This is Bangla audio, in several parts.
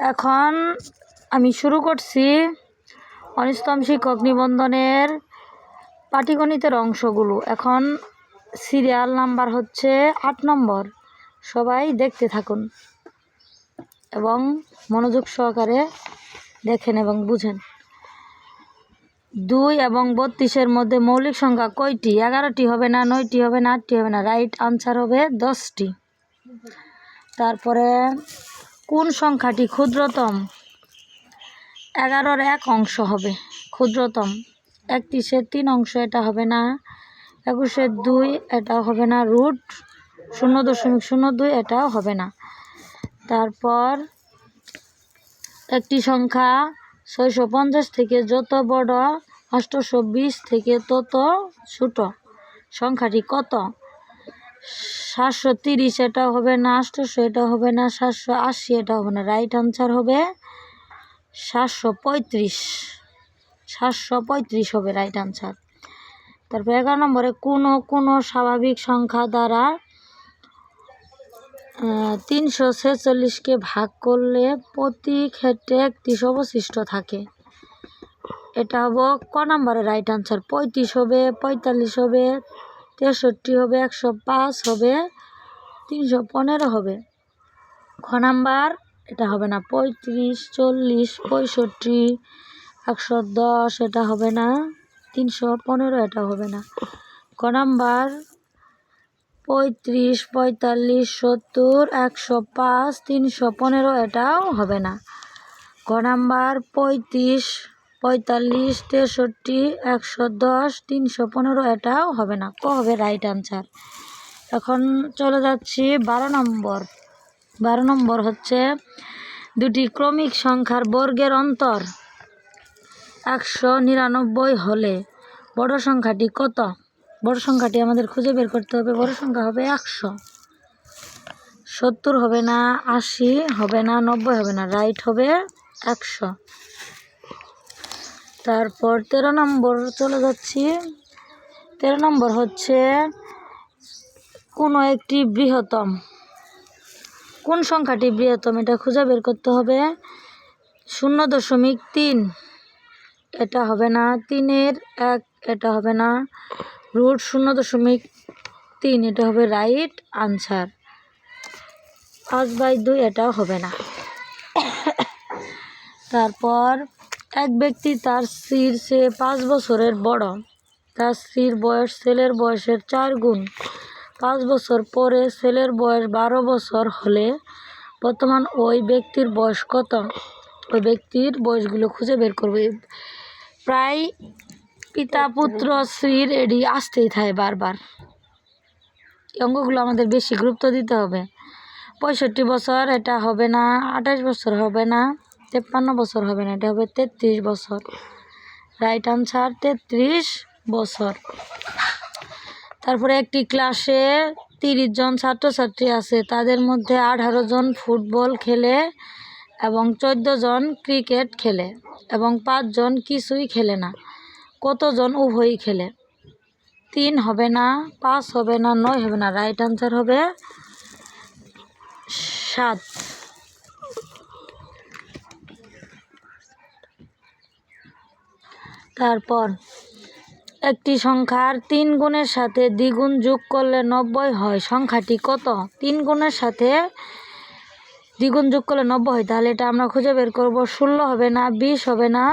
এখন আমি শুরু করছি অনিষ্টম শিক্ষক নিবন্ধনের পাটিগণিতের অংশগুলো। এখন সিরিয়াল নাম্বার হচ্ছে 8 নম্বর। সবাই দেখতে থাকুন এবং মনোযোগ সহকারে দেখেন এবং বুঝেন। 2 এবং 32-এর মধ্যে মৌলিক সংখ্যা কয়টি? 11টি হবে না, 9টি হবে না, 8টি হবে না। রাইট আনসার হবে 10টি। তারপরে কোন সংখ্যাটি ক্ষুদ্রতম? 11-র 1 অংশ হবে ক্ষুদ্রতম। 31-এর 3 অংশ, এটা হবে না। 21-এর 2, এটা হবে না। রুট 0.02, এটাও হবে না। তারপর একটি সংখ্যা 650 থেকে যত বড়, 820 থেকে তত ছোট। সংখ্যাটি কত? 730, এটাও হবে না। 800, এটাও হবে না। 780, এটাও হবে না। রাইট আনসার হবে 735। 735 হবে রাইট আনসার। তারপর 11 নম্বরে কোনো স্বাভাবিক সংখ্যা দ্বারা 346-কে ভাগ করলে প্রতি ক্ষেত্রে 31 অবশিষ্ট থাকে। এটা হবো ক নম্বরে রাইট আনসার? 35 হবে, 45 হবে, 63 হবে, 105 হবে, 315 হবে। খ নাম্বার এটা হবে না। 35, 40, 65, 110, এটা হবে না। 315, এটা হবে না। ক নাম্বার 35, 45, 70, 105, 315, এটাও হবে না। গ নাম্বার 35, 45, 63, 110, 315, এটাও হবে না। ক হবে রাইট আনসার। এখন চলে যাচ্ছি 12 নম্বর। 12 নম্বর হচ্ছে দুটি ক্রমিক সংখ্যার বর্গের অন্তর 199 হলে বড় সংখ্যাটি কত? বড় সংখ্যাটি আমাদের খুঁজে বের করতে হবে। বড় সংখ্যা হবে 100। 70 হবে না, 80 হবে না, 90 হবে না। রাইট হবে 100। তারপর 13 নম্বর চলে যাচ্ছি। 13 নম্বর হচ্ছে কোনো একটি বৃহত্তম। কোন সংখ্যাটি বৃহত্তম? এটা খুঁজে বের করতে হবে। 0.3, এটা হবে না। 3-এর 1, এটা হবে না। রুট 0.3, এটা হবে রাইট আনসার। 5/2, এটাও হবে না। তারপর এক ব্যক্তি তার স্ত্রীর চেয়ে 5 বছরের বড়। তার স্ত্রীর বয়স ছেলের বয়সের 4 গুণ। 5 বছর পরে ছেলের বয়স 12 বছর হলে বর্তমান ওই ব্যক্তির বয়স কত? ওই ব্যক্তির বয়সগুলো খুঁজে বের করবে। প্রায় পিতা পুত্র স্ত্রীর এডি আসতেই থাকে বারবার। অঙ্কগুলো আমাদের বেশি গুরুত্ব দিতে হবে। 65 বছর, এটা হবে না। 28 বছর হবে না। 53 বছর হবে না, এটা হবে 33 বছর। রাইট আনসার 33 বছর। তারপরে একটি ক্লাসে 30 জন ছাত্রছাত্রী আছে। তাদের মধ্যে 18 জন ফুটবল খেলে এবং 14 জন ক্রিকেট খেলে এবং 5 জন কিছুই খেলে না। কতজন উভয়ই খেলে? 3 হবে না, 5 হবে না, 9 হবে না। রাইট আনসার হবে 7। তারপর একটি সংখ্যার 3 গুণের সাথে দ্বিগুণ যোগ করলে 90 হয়। সংখ্যাটি কত? 3 গুণের সাথে দ্বিগুণ যোগ করলে 90 হয়। তাহলে এটা আমরা খুঁজে বের করব। 16 হবে না, 20 হবে না,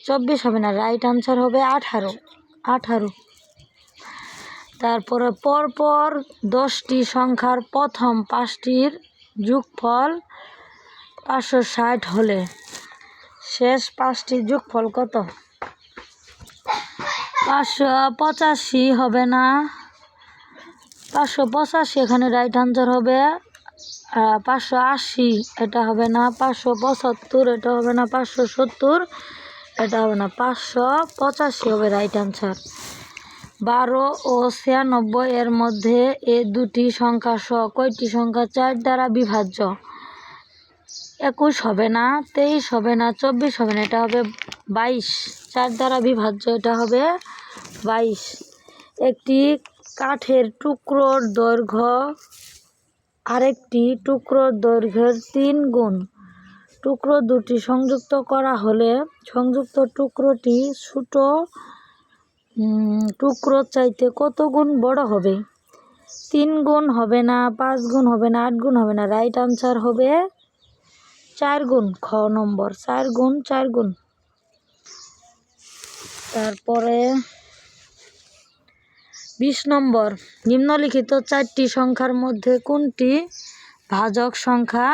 24 হবে না। রাইট আনসার হবে 18। তারপরে পরপর 10টি সংখ্যার প্রথম 5টির যোগফল 560 হলে শেষ 5টির যোগফল কত? 585 হবে না। 585, এখানে রাইট আনসার হবে 580, এটা হবে না। 575, এটা হবে না। 570, এটা হবে না। 585 হবে রাইট আনসার। 12 ও 96 এর মধ্যে এ দুটি সংখ্যা সহ কয়টি সংখ্যা 4 দ্বারা বিভাজ্য? 21 হবে না, 23 হবে না, 24 হবে না, এটা হবে 22। 4 দ্বারা বিভাজ্য, এটা হবে 22। একটি কাঠের টুকরোর দৈর্ঘ্য আরেকটি টুকরোর দৈর্ঘ্যের 3 গুণ। টুকরো দুটি সংযুক্ত করা হলে সংযুক্ত টুকরোটি ছোট টুকরোর চাইতে কত গুণ বড় হবে? 3 গুণ হবে না, 5 গুণ হবে না, 8 গুণ হবে না। রাইট আনসার হবে 4 গুণ, খ নম্বর 4 গুণ 4 গুণ। তারপরে 20 নম্বর, নিম্নলিখিত 4টি সংখ্যার মধ্যে কোনটি ভাজক সংখ্যা